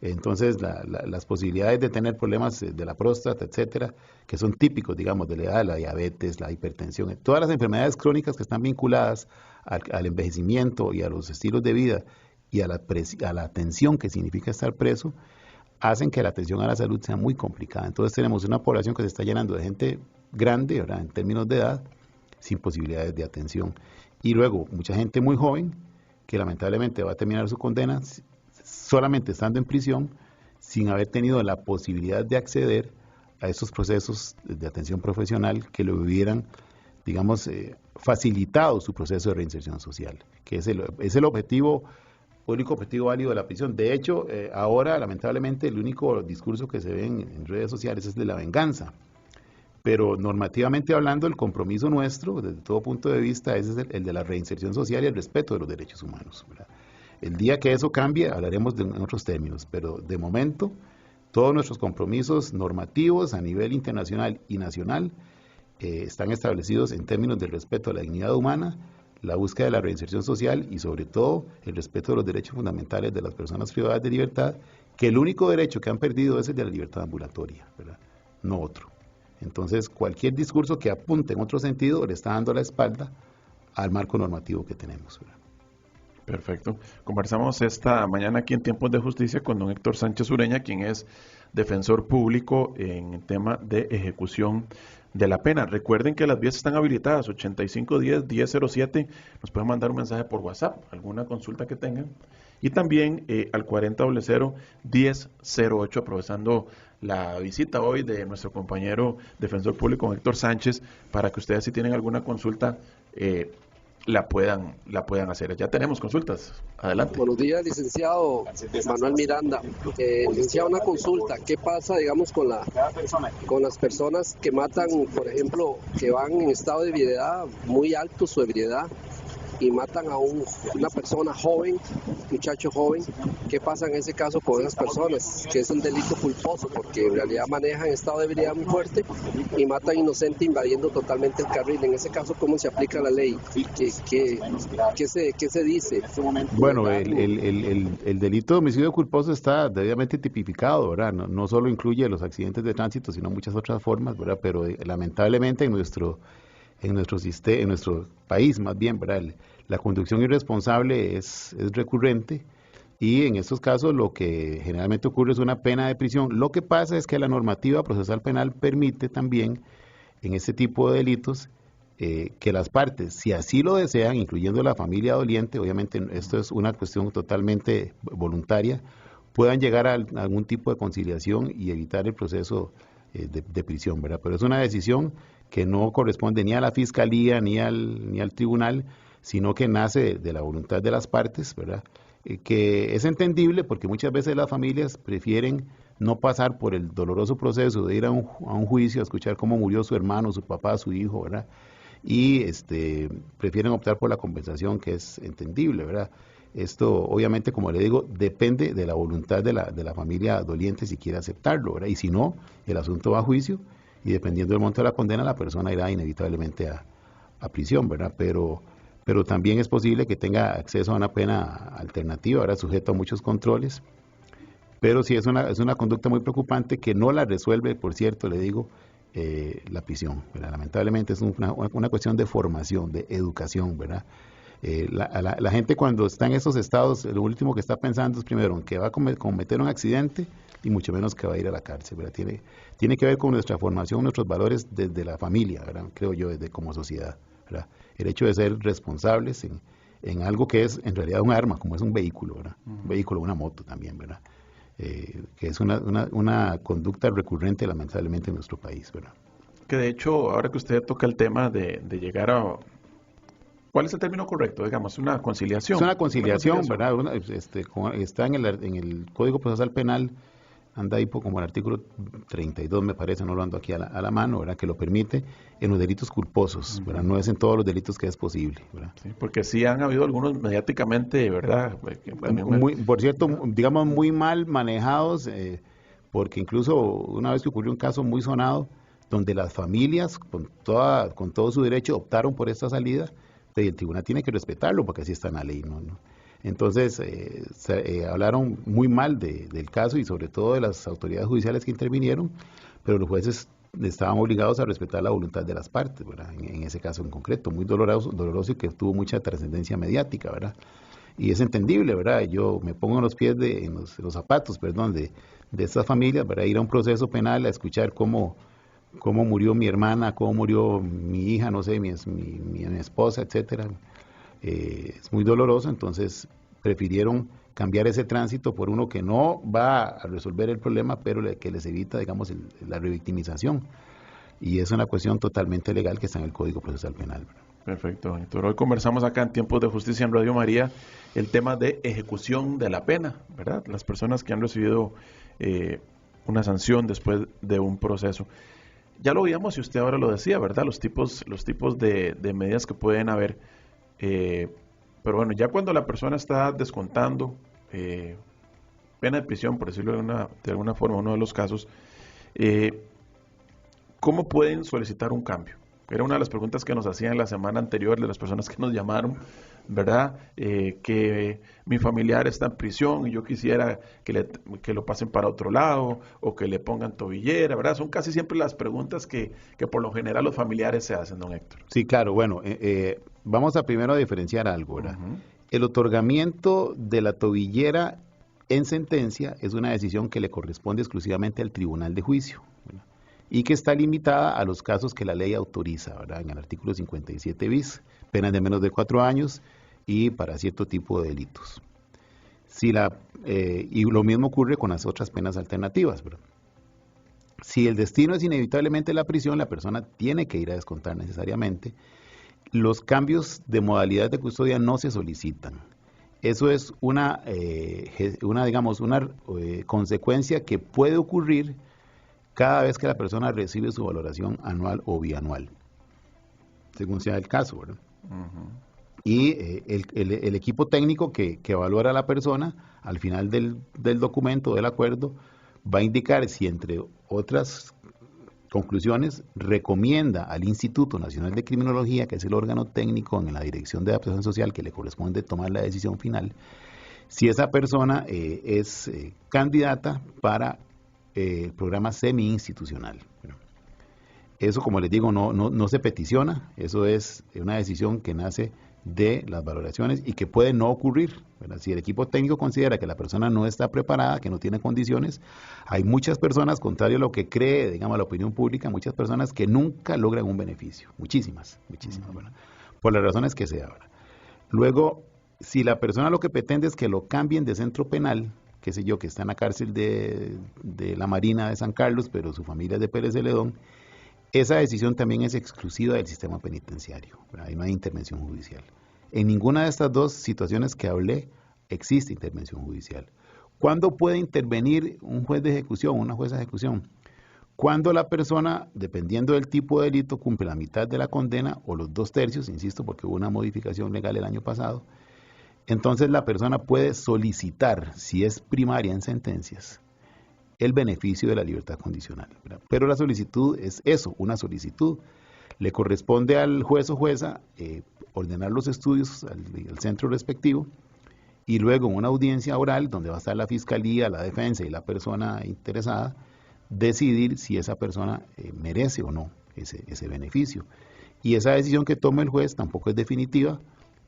Entonces, las posibilidades de tener problemas de la próstata, etcétera, que son típicos, digamos, de la edad, la diabetes, la hipertensión, todas las enfermedades crónicas que están vinculadas al envejecimiento y a los estilos de vida y a la atención que significa estar preso, hacen que la atención a la salud sea muy complicada. Entonces tenemos una población que se está llenando de gente grande, ¿verdad?, en términos de edad, sin posibilidades de atención. Y luego mucha gente muy joven que lamentablemente va a terminar su condena solamente estando en prisión, sin haber tenido la posibilidad de acceder a esos procesos de atención profesional que le hubieran, digamos, facilitado su proceso de reinserción social, que es el objetivo, único objetivo válido de la prisión. De hecho, ahora, lamentablemente, el único discurso que se ve en redes sociales es de la venganza. Pero normativamente hablando, el compromiso nuestro, desde todo punto de vista, es el de la reinserción social y el respeto de los derechos humanos, ¿verdad? El día que eso cambie, hablaremos en otros términos, pero de momento, todos nuestros compromisos normativos a nivel internacional y nacional están establecidos en términos del respeto a la dignidad humana, la búsqueda de la reinserción social y sobre todo el respeto de los derechos fundamentales de las personas privadas de libertad, que el único derecho que han perdido es el de la libertad ambulatoria, ¿verdad?, no otro. Entonces, cualquier discurso que apunte en otro sentido le está dando la espalda al marco normativo que tenemos, ¿verdad?
Perfecto. Conversamos esta mañana aquí en Tiempos de Justicia con don Héctor Sánchez Ureña, quien es defensor público en tema de ejecución de la pena. Recuerden que las vías están habilitadas, 8510-1007, nos pueden mandar un mensaje por WhatsApp, alguna consulta que tengan, y también al 4000-1008, aprovechando la visita hoy de nuestro compañero defensor público Héctor Sánchez, para que ustedes, si tienen alguna consulta, la puedan hacer. Ya tenemos consultas. Adelante.
Buenos días, licenciado Manuel Miranda. Licenciado, una consulta. ¿Qué pasa, digamos, con las personas que matan, por ejemplo, que van en estado de ebriedad, muy alto su ebriedad, y matan a una persona joven, muchacho joven? ¿Qué pasa en ese caso con esas personas? Que es un delito culposo, porque en realidad manejan estado de ebriedad muy fuerte y matan inocente invadiendo totalmente el carril. En ese caso, ¿cómo se aplica la ley? ¿Qué se dice?
Bueno, el delito de homicidio culposo está debidamente tipificado, ¿verdad? No solo incluye los accidentes de tránsito, sino muchas otras formas, ¿verdad? Pero lamentablemente en nuestro país, más bien, ¿verdad?, la conducción irresponsable es recurrente, y en estos casos lo que generalmente ocurre es una pena de prisión. Lo que pasa es que la normativa procesal penal permite también, en este tipo de delitos, que las partes, si así lo desean, incluyendo la familia doliente, obviamente esto es una cuestión totalmente voluntaria, puedan llegar a algún tipo de conciliación y evitar el proceso de prisión, ¿verdad? Pero es una decisión que no corresponde ni a la fiscalía ni al tribunal, sino que nace de la voluntad de las partes, ¿verdad? Que es entendible porque muchas veces las familias prefieren no pasar por el doloroso proceso de ir a un juicio a escuchar cómo murió su hermano, su papá, su hijo, ¿verdad? Y prefieren optar por la compensación, que es entendible, ¿verdad? Esto, obviamente, como le digo, depende de la voluntad de la familia doliente si quiere aceptarlo, ¿verdad? Y si no, el asunto va a juicio y dependiendo del monto de la condena, la persona irá inevitablemente a prisión, ¿verdad? Pero también es posible que tenga acceso a una pena alternativa, ¿verdad?, sujeto a muchos controles. Pero sí es una conducta muy preocupante que no la resuelve, por cierto, le digo, la prisión, ¿verdad? Lamentablemente es una cuestión de formación, de educación, ¿verdad? La gente cuando está en esos estados, lo último que está pensando es primero en que va a cometer un accidente y mucho menos que va a ir a la cárcel, ¿verdad? Tiene que ver con nuestra formación, nuestros valores desde la familia, ¿verdad?, creo yo, desde como sociedad, ¿verdad? el hecho de ser responsables en algo que es en realidad un arma, como es un vehículo, ¿verdad? Un vehículo, una moto también, ¿verdad? Que es una conducta recurrente lamentablemente en nuestro país, ¿verdad?
Que de hecho, ahora que usted toca el tema de llegar a... ¿Cuál es el término correcto? Digamos, una conciliación.
Es una conciliación, ¿verdad? Está en el Código Procesal Penal, anda ahí como el artículo 32, me parece, no lo ando aquí a la mano, ¿verdad? Que lo permite en los delitos culposos, ¿verdad? No es en todos los delitos que es posible, ¿verdad?
Sí, porque sí han habido algunos mediáticamente, ¿verdad?
Por cierto, digamos, muy mal manejados, porque incluso una vez que ocurrió un caso muy sonado, donde las familias, con todo su derecho, optaron por esta salida, y el tribunal tiene que respetarlo, porque así está en la ley, ¿no? Entonces, hablaron muy mal del caso y sobre todo de las autoridades judiciales que intervinieron, pero los jueces estaban obligados a respetar la voluntad de las partes, ¿verdad? En ese caso en concreto, muy doloroso y que tuvo mucha trascendencia mediática, ¿verdad? Y es entendible, ¿verdad? Yo me pongo en los pies en los zapatos, perdón, de estas familias, para ir a un proceso penal a escuchar cómo murió mi hermana, cómo murió mi hija, no sé, mi esposa, etcétera. Es muy doloroso, entonces prefirieron cambiar ese tránsito por uno que no va a resolver el problema, pero que les evita, digamos, la revictimización. Y es una cuestión totalmente legal que está en el Código Procesal Penal, ¿verdad?
Perfecto, doctor. Hoy conversamos acá en Tiempos de Justicia en Radio María el tema de ejecución de la pena, ¿verdad? Las personas que han recibido una sanción después de un proceso. Ya lo veíamos y usted ahora lo decía, ¿verdad? Los tipos de medidas que pueden haber. Pero bueno, ya cuando la persona está descontando pena de prisión, por decirlo de alguna forma, uno de los casos, ¿cómo pueden solicitar un cambio? Era una de las preguntas que nos hacían la semana anterior de las personas que nos llamaron, ¿verdad? Que mi familiar está en prisión y yo quisiera que lo pasen para otro lado o que le pongan tobillera, ¿verdad? Son casi siempre las preguntas que por lo general los familiares se hacen, don Héctor.
Sí, claro. Bueno, vamos a primero a diferenciar algo, ¿verdad? El otorgamiento de la tobillera en sentencia es una decisión que le corresponde exclusivamente al tribunal de juicio, ¿verdad? Y que está limitada a los casos que la ley autoriza, ¿verdad? En el artículo 57 bis, penas de menos de 4 años y para cierto tipo de delitos. Y lo mismo ocurre con las otras penas alternativas, ¿verdad? Si el destino es inevitablemente la prisión, la persona tiene que ir a descontar necesariamente. Los cambios de modalidad de custodia no se solicitan. Eso es una consecuencia que puede ocurrir cada vez que la persona recibe su valoración anual o bianual, según sea el caso, ¿verdad? Y el equipo técnico que evalúa a la persona, al final del documento, del acuerdo, va a indicar si, entre otras conclusiones, recomienda al Instituto Nacional de Criminología, que es el órgano técnico en la Dirección de Adaptación Social que le corresponde tomar la decisión final, si esa persona es candidata para el programa semi-institucional. Eso, como les digo, no se peticiona, eso es una decisión que nace de las valoraciones y que puede no ocurrir, ¿verdad? Si el equipo técnico considera que la persona no está preparada, que no tiene condiciones, hay muchas personas, contrario a lo que cree, digamos, la opinión pública, muchas personas que nunca logran un beneficio, muchísimas, ¿verdad? Por las razones que sea, ¿verdad? Luego, si la persona lo que pretende es que lo cambien de centro penal, qué sé yo, que está en la cárcel de la Marina de San Carlos, pero su familia es de Pérez Celedón, esa decisión también es exclusiva del sistema penitenciario, ¿verdad? Ahí no hay intervención judicial. En ninguna de estas dos situaciones que hablé existe intervención judicial. ¿Cuándo puede intervenir un juez de ejecución, una jueza de ejecución? Cuando la persona, dependiendo del tipo de delito, cumple la mitad de la condena o los 2/3, insisto, porque hubo una modificación legal el año pasado. Entonces la persona puede solicitar, si es primaria en sentencias, el beneficio de la libertad condicional, ¿verdad? Pero la solicitud es eso, una solicitud. Le corresponde al juez o jueza ordenar los estudios al centro respectivo y luego en una audiencia oral, donde va a estar la fiscalía, la defensa y la persona interesada, decidir si esa persona merece o no ese beneficio. Y esa decisión que tome el juez tampoco es definitiva,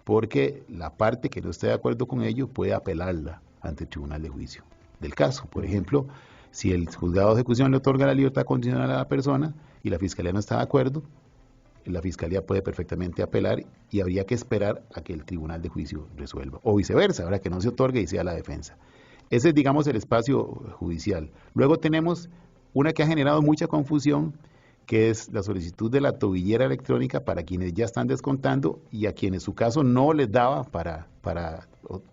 porque la parte que no esté de acuerdo con ello puede apelarla ante el tribunal de juicio del caso. Por ejemplo, si el juzgado de ejecución le otorga la libertad condicional a la persona y la fiscalía no está de acuerdo, la Fiscalía puede perfectamente apelar y habría que esperar a que el Tribunal de Juicio resuelva, o viceversa, ahora que no se otorgue y sea la defensa. Ese es, digamos, el espacio judicial. Luego tenemos una que ha generado mucha confusión, que es la solicitud de la tobillera electrónica para quienes ya están descontando y a quienes su caso no les daba para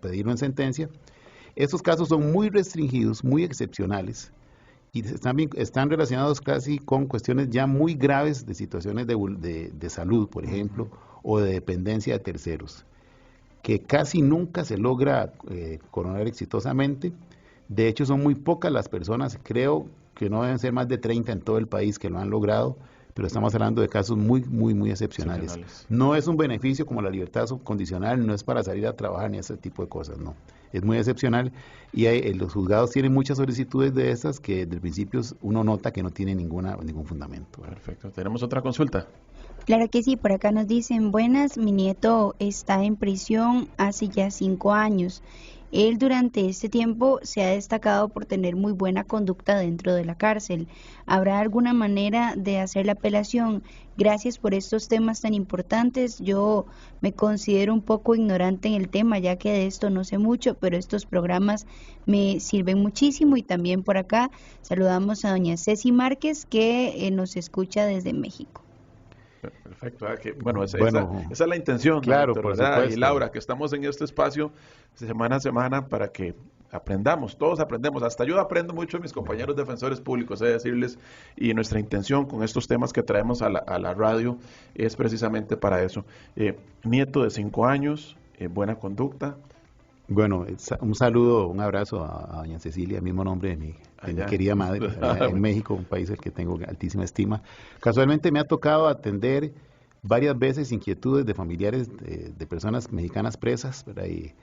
pedirlo en sentencia. Estos casos son muy restringidos, muy excepcionales, y están relacionados casi con cuestiones ya muy graves de situaciones de salud, por ejemplo, o de dependencia de terceros, que casi nunca se logra coronar exitosamente. De hecho, son muy pocas las personas, creo que no deben ser más de 30 en todo el país que lo han logrado, pero estamos hablando de casos muy excepcionales. No es un beneficio como la libertad condicional, no es para salir a trabajar ni ese tipo de cosas, no. Es muy excepcional y los juzgados tienen muchas solicitudes de estas que desde el principio uno nota que no tienen ningún fundamento.
Perfecto. ¿Tenemos otra consulta?
Claro que sí, por acá nos dicen, buenas, mi nieto está en prisión hace ya 5 años. Él durante este tiempo se ha destacado por tener muy buena conducta dentro de la cárcel. ¿Habrá alguna manera de hacer la apelación? Gracias por estos temas tan importantes. Yo me considero un poco ignorante en el tema, ya que de esto no sé mucho, pero estos programas me sirven muchísimo. Y también por acá saludamos a doña Ceci Márquez, que nos escucha desde México.
Perfecto. Esa es la intención,
claro,
doctor, ¿verdad? Y Laura, que estamos en este espacio semana a semana para que aprendamos, todos aprendemos, hasta yo aprendo mucho de mis compañeros defensores públicos, decirles, y nuestra intención con estos temas que traemos a la radio es precisamente para eso. Nieto de 5 años, buena conducta.
Bueno, un saludo, un abrazo a doña Cecilia, el mismo nombre de mi querida madre, en México, un país al que tengo altísima estima. Casualmente me ha tocado atender varias veces inquietudes de familiares de personas mexicanas presas, ¿verdad? Y,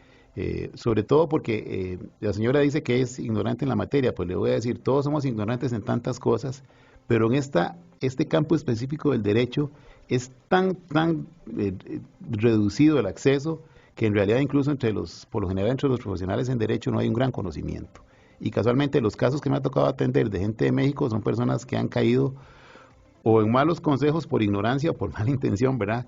sobre todo porque la señora dice que es ignorante en la materia, pues le voy a decir, todos somos ignorantes en tantas cosas, pero en este campo específico del derecho es tan reducido el acceso que en realidad incluso por lo general entre los profesionales en derecho no hay un gran conocimiento. Y casualmente los casos que me ha tocado atender de gente de México son personas que han caído o en malos consejos por ignorancia o por mala intención, ¿verdad?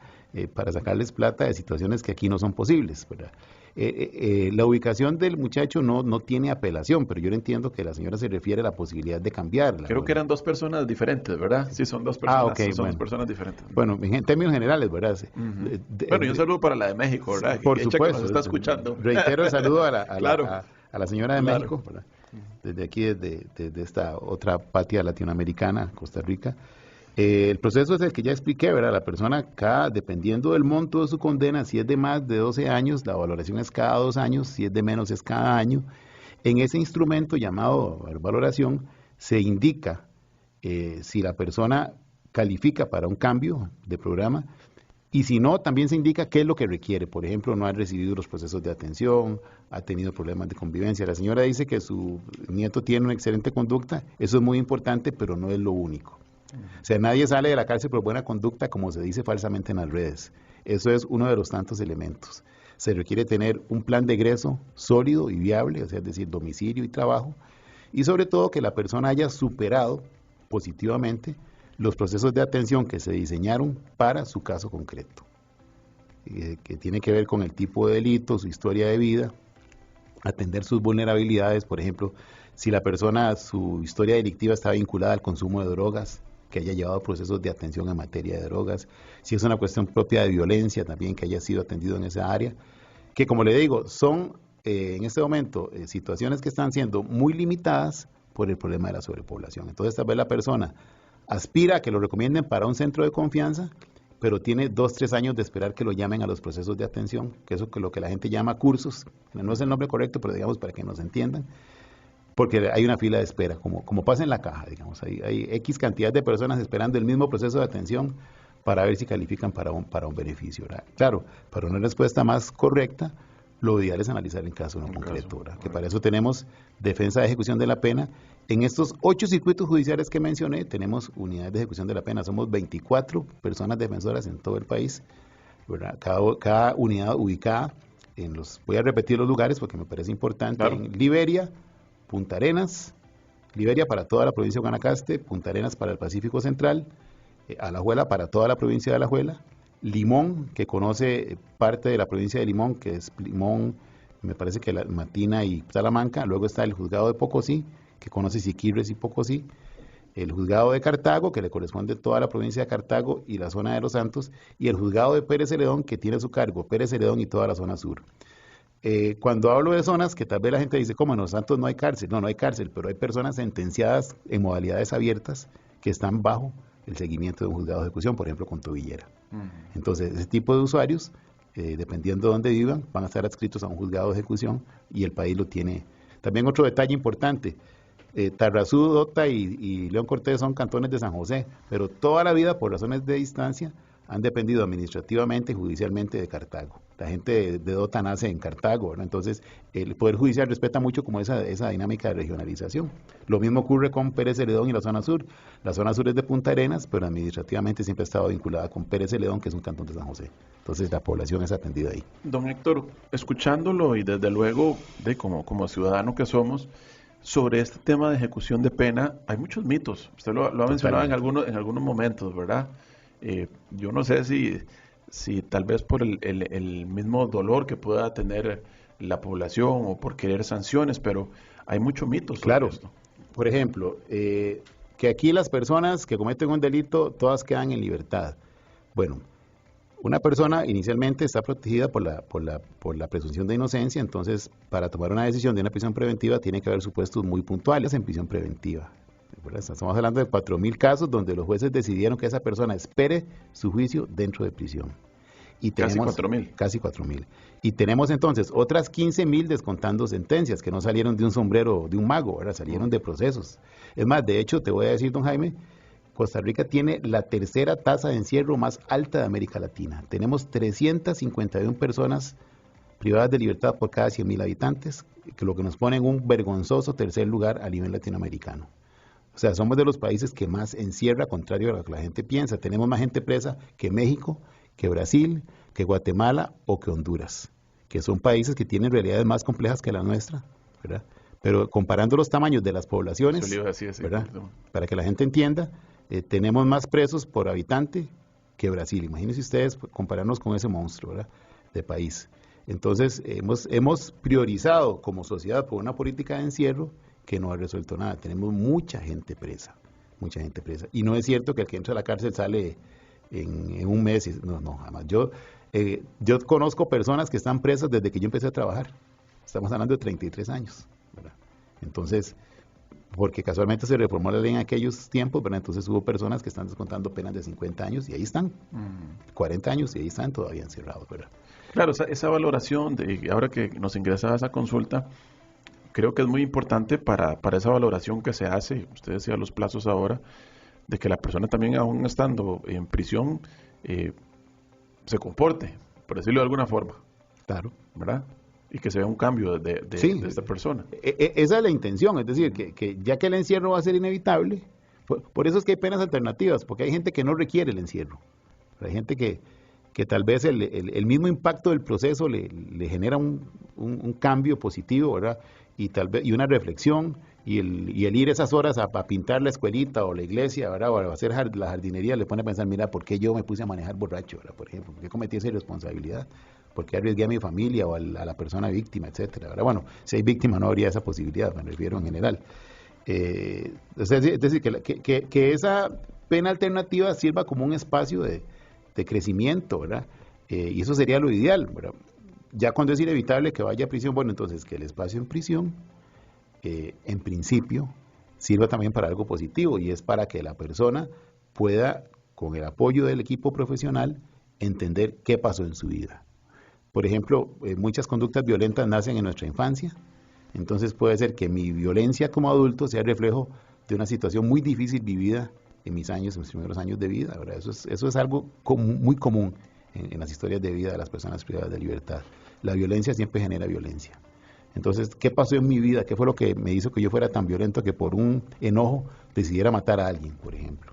Para sacarles plata de situaciones que aquí no son posibles, ¿verdad? La ubicación del muchacho no tiene apelación, pero yo entiendo que la señora se refiere a la posibilidad de cambiarla.
Creo que eran 2 personas diferentes, ¿verdad? Sí, son 2 personas, son 2 personas diferentes.
Bueno, en términos generales, ¿verdad?
Bueno, y un saludo para la de México, ¿verdad?
Por supuesto.
Que nos está escuchando.
Reitero el saludo a la señora de
claro.
México, ¿verdad? Desde aquí, desde esta otra patria latinoamericana, Costa Rica. El proceso es el que ya expliqué, ¿verdad? La persona, dependiendo del monto de su condena, si es de más de 12 años, la valoración es cada 2 años, si es de menos es cada año. En ese instrumento llamado valoración se indica si la persona califica para un cambio de programa y si no, también se indica qué es lo que requiere. Por ejemplo, no ha recibido los procesos de atención, ha tenido problemas de convivencia. La señora dice que su nieto tiene una excelente conducta, eso es muy importante, pero no es lo único. O sea, nadie sale de la cárcel por buena conducta, como se dice falsamente en las redes. Eso es uno de los tantos elementos. Se requiere tener un plan de egreso sólido y viable, o sea, es decir, domicilio y trabajo, y sobre todo que la persona haya superado positivamente los procesos de atención que se diseñaron para su caso concreto, que tiene que ver con el tipo de delito, su historia de vida, atender sus vulnerabilidades, por ejemplo, si la persona, su historia delictiva está vinculada al consumo de drogas, que haya llevado procesos de atención en materia de drogas, si es una cuestión propia de violencia también, que haya sido atendido en esa área, que como le digo, son en este momento situaciones que están siendo muy limitadas por el problema de la sobrepoblación. Entonces tal vez la persona aspira a que lo recomienden para un centro de confianza, pero tiene 2, 3 años de esperar que lo llamen a los procesos de atención, que eso es lo que la gente llama cursos, no es el nombre correcto, pero digamos para que nos entiendan, porque hay una fila de espera, como pasa en la caja, digamos, hay X cantidad de personas esperando el mismo proceso de atención para ver si califican para un beneficio, ¿verdad? Claro, para una respuesta más correcta, lo ideal es analizar el caso en concreto, ¿verdad? Que para eso tenemos defensa de ejecución de la pena. En estos 8 circuitos judiciales que mencioné, tenemos unidades de ejecución de la pena, somos 24 defensoras en todo el país, ¿verdad? Cada unidad ubicada voy a repetir los lugares porque me parece importante, claro. En Liberia, Punta Arenas, Liberia para toda la provincia de Guanacaste, Punta Arenas para el Pacífico Central, Alajuela para toda la provincia de Alajuela, Limón, que conoce parte de la provincia de Limón, que es Limón, me parece que Matina y Salamanca. Luego está el juzgado de Pocosí, que conoce Siquirres y Pocosí, el juzgado de Cartago, que le corresponde toda la provincia de Cartago y la zona de Los Santos, y el juzgado de Pérez Celedón, que tiene a su cargo Pérez Celedón y toda la zona sur. Cuando hablo de zonas, que tal vez la gente dice, ¿cómo en Los Santos no hay cárcel? No, no hay cárcel, pero hay personas sentenciadas en modalidades abiertas que están bajo el seguimiento de un juzgado de ejecución, por ejemplo, con tobillera. Entonces, ese tipo de usuarios, dependiendo de dónde vivan, van a estar adscritos a un juzgado de ejecución y el país lo tiene. También otro detalle importante, Tarrazú, Dota y León Cortés son cantones de San José, pero toda la vida, por razones de distancia, han dependido administrativamente y judicialmente de Cartago. La gente de Dota nace en Cartago, ¿verdad? Entonces el Poder Judicial respeta mucho como esa dinámica de regionalización. Lo mismo ocurre con Pérez Celedón y la zona sur. La zona sur es de Punta Arenas, pero administrativamente siempre ha estado vinculada con Pérez Celedón, que es un cantón de San José. Entonces la población es atendida ahí.
Don Héctor, escuchándolo y desde luego como ciudadano que somos, sobre este tema de ejecución de pena, hay muchos mitos. Usted lo ha mencionado en algunos momentos, ¿verdad? Yo no sé si tal vez por el mismo dolor que pueda tener la población o por querer sanciones, pero hay muchos mitos sobre
claro,
esto.
Por ejemplo, que aquí las personas que cometen un delito, todas quedan en libertad. Bueno, una persona inicialmente está protegida por la presunción de inocencia, entonces para tomar una decisión de una prisión preventiva tiene que haber supuestos muy puntuales en prisión preventiva. Estamos hablando de 4.000 casos donde los jueces decidieron que esa persona espere su juicio dentro de prisión. Y tenemos, casi 4.000. Y tenemos entonces otras 15.000 descontando sentencias que no salieron de un sombrero de un mago, ¿verdad? Salieron de procesos. Es más, de hecho, te voy a decir, don Jaime, Costa Rica tiene la tercera tasa de encierro más alta de América Latina. Tenemos 351 personas privadas de libertad por cada 100.000 habitantes, que lo que nos pone en un vergonzoso tercer lugar a nivel latinoamericano. O sea, somos de los países que más encierra, contrario a lo que la gente piensa. Tenemos más gente presa que México, que Brasil, que Guatemala o que Honduras, que son países que tienen realidades más complejas que la nuestra, ¿verdad? Pero comparando los tamaños de las poblaciones, ¿verdad? Para que la gente entienda, tenemos más presos por habitante que Brasil. Imagínense ustedes compararnos con ese monstruo, ¿verdad?, de país. Entonces, hemos priorizado como sociedad por una política de encierro que no ha resuelto nada. Tenemos mucha gente presa. Y no es cierto que el que entra a la cárcel sale en un mes. No, jamás. Yo conozco personas que están presas desde que yo empecé a trabajar. Estamos hablando de 33 años, ¿verdad? Entonces, porque casualmente se reformó la ley en aquellos tiempos, ¿verdad? Entonces hubo personas que están descontando penas de 50 años y ahí están, 40 años y ahí están todavía encerrados, ¿verdad?
Claro, esa valoración, ahora que nos ingresa a esa consulta, creo que es muy importante para esa valoración que se hace, usted decía los plazos ahora, de que la persona también aún estando en prisión se comporte, por decirlo de alguna forma.
Claro.
¿Verdad? Y que se vea un cambio de esta persona.
Esa es la intención, es decir, que ya que el encierro va a ser inevitable, por eso es que hay penas alternativas, porque hay gente que no requiere el encierro. Hay gente que tal vez el mismo impacto del proceso le genera un cambio positivo, ¿verdad? Y tal vez una reflexión, y el ir esas horas a pintar la escuelita o la iglesia, ¿verdad?, o a hacer la jardinería, le pone a pensar, mira, ¿por qué yo me puse a manejar borracho, ¿verdad?, por ejemplo? ¿Por qué cometí esa irresponsabilidad? ¿Por qué arriesgué a mi familia o a la persona víctima, etcétera, ¿verdad? Bueno, si hay víctima no habría esa posibilidad, me refiero en general. Es decir, que esa pena alternativa sirva como un espacio de crecimiento, ¿verdad? Y eso sería lo ideal, ¿verdad? Ya cuando es inevitable que vaya a prisión, bueno, entonces que el espacio en prisión, en principio, sirva también para algo positivo, y es para que la persona pueda, con el apoyo del equipo profesional, entender qué pasó en su vida. Por ejemplo, muchas conductas violentas nacen en nuestra infancia, entonces puede ser que mi violencia como adulto sea reflejo de una situación muy difícil vivida en mis primeros años de vida, ¿verdad? Eso es algo muy común en las historias de vida de las personas privadas de libertad. La violencia siempre genera violencia. Entonces, ¿qué pasó en mi vida? ¿Qué fue lo que me hizo que yo fuera tan violento que por un enojo decidiera matar a alguien, por ejemplo?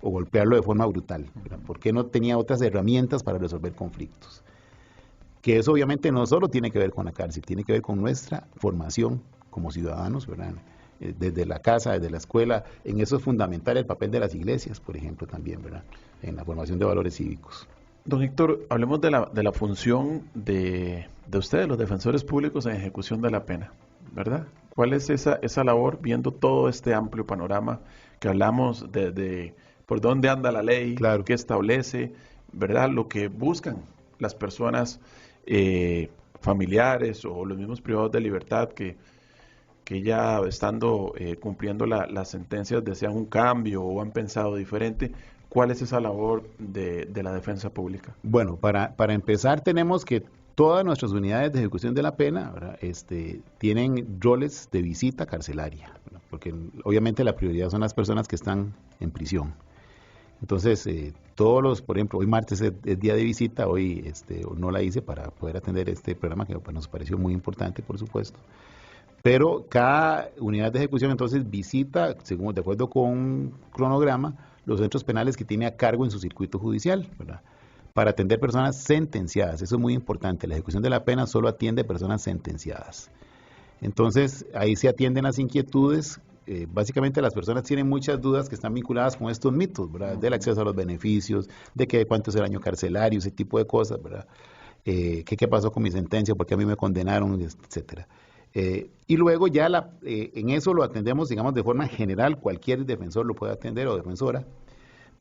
O golpearlo de forma brutal, ¿verdad? ¿Por qué no tenía otras herramientas para resolver conflictos? Que eso obviamente no solo tiene que ver con la cárcel, tiene que ver con nuestra formación como ciudadanos, ¿verdad? desde la casa, desde la escuela. En eso es fundamental el papel de las iglesias, por ejemplo, también, ¿verdad? En la formación de valores cívicos.
Don Héctor, hablemos de la función de ustedes, los defensores públicos en ejecución de la pena, ¿verdad? ¿Cuál es esa labor, viendo todo este amplio panorama que hablamos de por dónde anda la ley,
claro,
qué establece, ¿verdad? Lo que buscan las personas familiares o los mismos privados de libertad que ya estando cumpliendo las sentencias desean un cambio o han pensado diferente. ¿Cuál es esa labor de la defensa pública?
Bueno, para empezar tenemos que todas nuestras unidades de ejecución de la pena, ¿verdad? Tienen roles de visita carcelaria, ¿verdad? Porque obviamente la prioridad son las personas que están en prisión. Entonces, por ejemplo, hoy martes es día de visita, hoy no la hice para poder atender este programa que pues, nos pareció muy importante, por supuesto. Pero cada unidad de ejecución entonces visita, según de acuerdo con un cronograma, los centros penales que tiene a cargo en su circuito judicial, ¿verdad? Para atender personas sentenciadas. Eso es muy importante. La ejecución de la pena solo atiende personas sentenciadas. Entonces, ahí se atienden las inquietudes. Básicamente las personas tienen muchas dudas que están vinculadas con estos mitos, ¿verdad? Del acceso a los beneficios, de que cuánto es el año carcelario, ese tipo de cosas, ¿verdad? ¿Qué pasó con mi sentencia? ¿Por qué a mí me condenaron? Etcétera. Y luego ya en eso lo atendemos, digamos, de forma general, cualquier defensor lo puede atender o defensora,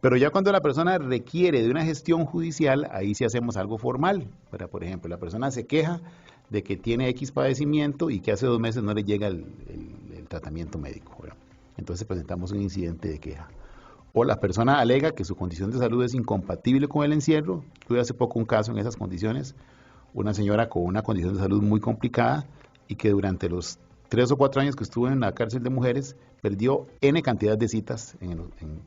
pero ya cuando la persona requiere de una gestión judicial, ahí sí hacemos algo formal. Por ejemplo, la persona se queja de que tiene X padecimiento y que hace 2 meses no le llega el tratamiento médico, ¿verdad? Entonces presentamos un incidente de queja. O la persona alega que su condición de salud es incompatible con el encierro. Tuve hace poco un caso en esas condiciones, una señora con una condición de salud muy complicada y que durante los 3 o 4 años que estuvo en la cárcel de mujeres perdió N cantidad de citas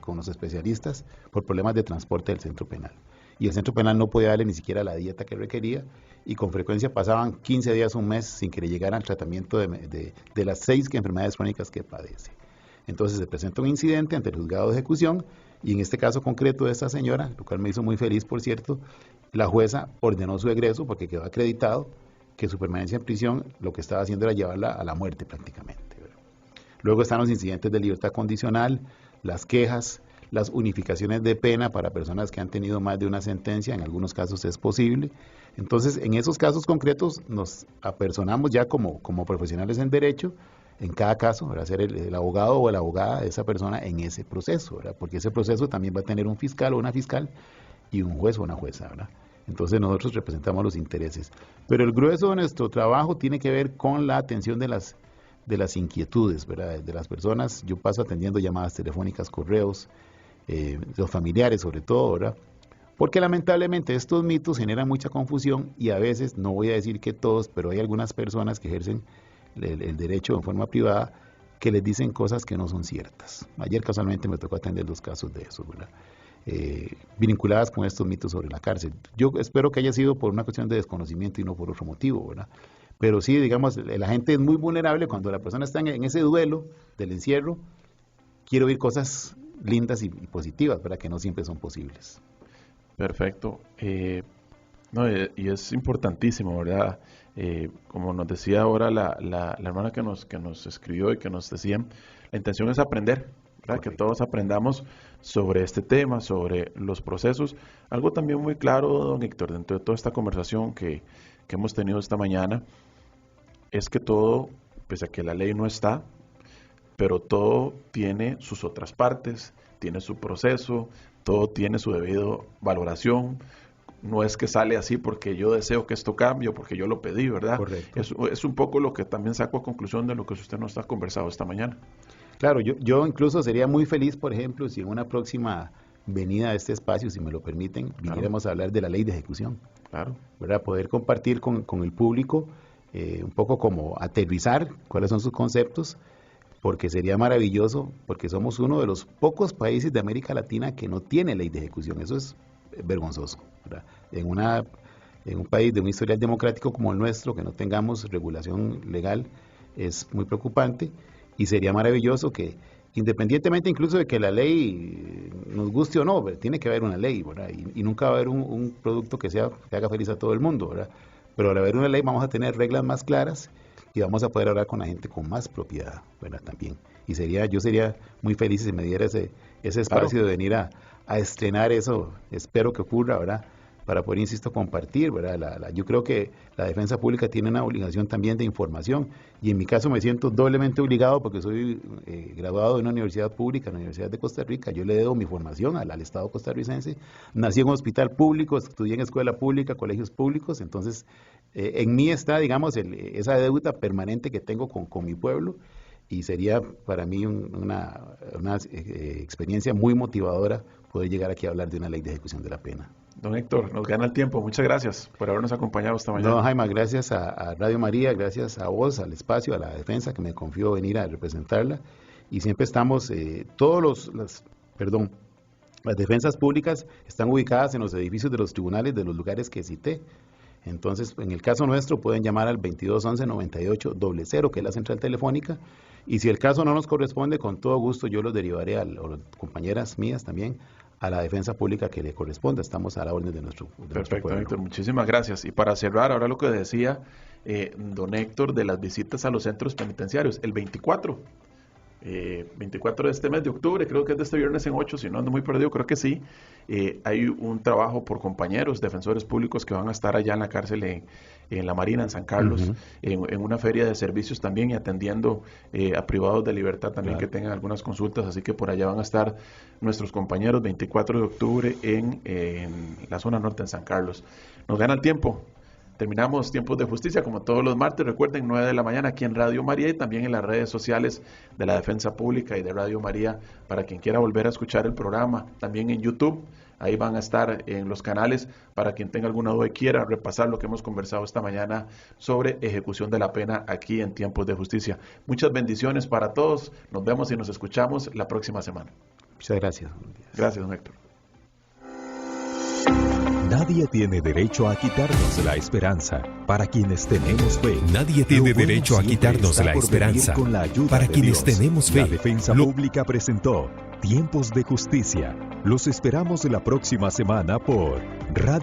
con los especialistas por problemas de transporte del centro penal. Y el centro penal no podía darle ni siquiera la dieta que requería y con frecuencia pasaban 15 días, un mes sin que le llegara el tratamiento de las 6 enfermedades crónicas que padece. Entonces se presenta un incidente ante el juzgado de ejecución y en este caso concreto de esta señora, lo cual me hizo muy feliz, por cierto, la jueza ordenó su egreso porque quedó acreditado que su permanencia en prisión lo que estaba haciendo era llevarla a la muerte prácticamente, ¿verdad? Luego están los incidentes de libertad condicional, las quejas, las unificaciones de pena para personas que han tenido más de una sentencia, en algunos casos es posible. Entonces, en esos casos concretos nos apersonamos ya como profesionales en derecho, en cada caso, para ser el abogado o la abogada de esa persona en ese proceso, ¿verdad? Porque ese proceso también va a tener un fiscal o una fiscal y un juez o una jueza, ¿verdad? Entonces nosotros representamos los intereses. Pero el grueso de nuestro trabajo tiene que ver con la atención de las inquietudes, ¿verdad? De las personas. Yo paso atendiendo llamadas telefónicas, correos, los familiares sobre todo, ¿verdad? Porque lamentablemente estos mitos generan mucha confusión y a veces, no voy a decir que todos, pero hay algunas personas que ejercen el derecho en forma privada que les dicen cosas que no son ciertas. Ayer casualmente me tocó atender 2 casos de eso, ¿verdad? Vinculadas con estos mitos sobre la cárcel. Yo espero que haya sido por una cuestión de desconocimiento y no por otro motivo, ¿verdad? Pero sí, digamos, la gente es muy vulnerable cuando la persona está en ese duelo del encierro, quiere oír cosas lindas y positivas, ¿verdad? Que no siempre son posibles.
Perfecto. Y es importantísimo, ¿verdad? Como nos decía ahora la hermana que nos escribió y que nos decía, la intención es aprender, ¿verdad? Que todos aprendamos sobre este tema, sobre los procesos. Algo también muy claro, don Héctor, dentro de toda esta conversación que hemos tenido esta mañana, es que todo, pese a que la ley no está, pero todo tiene sus otras partes, tiene su proceso, todo tiene su debido valoración. No es que sale así porque yo deseo que esto cambie o porque yo lo pedí, ¿verdad?
Correcto.
Es un poco lo que también saco a conclusión de lo que usted nos ha conversado esta mañana.
Claro, yo incluso sería muy feliz, por ejemplo, si en una próxima venida a este espacio, si me lo permiten, viniéramos a hablar de la ley de ejecución.
Claro.
¿Verdad? Poder compartir con el público un poco como aterrizar cuáles son sus conceptos, porque sería maravilloso, porque somos uno de los pocos países de América Latina que no tiene ley de ejecución. Eso es vergonzoso, ¿verdad? En un país de un historial democrático como el nuestro, que no tengamos regulación legal, es muy preocupante. Y sería maravilloso que, independientemente incluso de que la ley nos guste o no, tiene que haber una ley, ¿verdad? Y nunca va a haber un producto que haga feliz a todo el mundo, ¿verdad? Pero al haber una ley vamos a tener reglas más claras y vamos a poder hablar con la gente con más propiedad, ¿verdad? También. Y yo sería muy feliz si me diera ese espacio de venir a estrenar eso. Espero que ocurra, ¿verdad? Para poder, insisto, compartir, ¿verdad? Yo creo que la defensa pública tiene una obligación también de información, y en mi caso me siento doblemente obligado porque soy graduado de una universidad pública, la Universidad de Costa Rica. Yo le debo mi formación al Estado costarricense. Nací en un hospital público, estudié en escuela pública, colegios públicos, entonces en mí está, digamos, esa deuda permanente que tengo con mi pueblo, y sería para mí una experiencia muy motivadora poder llegar aquí a hablar de una ley de ejecución de la pena.
Don Héctor, nos gana el tiempo. Muchas gracias por habernos acompañado esta mañana.
No, Jaime, gracias a Radio María, gracias a vos, al espacio, a la defensa, que me confió venir a representarla. Y siempre estamos, las defensas públicas están ubicadas en los edificios de los tribunales de los lugares que cité. Entonces, en el caso nuestro, pueden llamar al 2211-9800, que es la central telefónica. Y si el caso no nos corresponde, con todo gusto yo los derivaré a las compañeras mías también a la defensa pública que le corresponda. Estamos a la orden de nuestro
Perfecto,
pueblo.
Héctor, muchísimas gracias. Y para cerrar, ahora lo que decía don Héctor de las visitas a los centros penitenciarios, el 24 de este mes de octubre, creo que es de este viernes en 8, si no ando muy perdido, creo que sí, hay un trabajo por compañeros defensores públicos que van a estar allá en la cárcel en la Marina, en San Carlos, en una feria de servicios también, y atendiendo a privados de libertad también, que tengan algunas consultas, así que por allá van a estar nuestros compañeros 24 de octubre en la zona norte en San Carlos. Nos gana el tiempo. Terminamos Tiempos de Justicia como todos los martes. Recuerden, 9 de la mañana aquí en Radio María, y también en las redes sociales de la Defensa Pública y de Radio María, para quien quiera volver a escuchar el programa. También en YouTube, ahí van a estar en los canales para quien tenga alguna duda y quiera repasar lo que hemos conversado esta mañana sobre ejecución de la pena aquí en Tiempos de Justicia. Muchas bendiciones para todos. Nos vemos y nos escuchamos la próxima semana.
Muchas gracias.
Gracias, don Héctor.
Nadie tiene derecho a quitarnos la esperanza. Para quienes tenemos fe.
Nadie tiene derecho a quitarnos la esperanza. Para quienes tenemos fe.
La Defensa Pública presentó Tiempos de Justicia. Los esperamos la próxima semana por Radio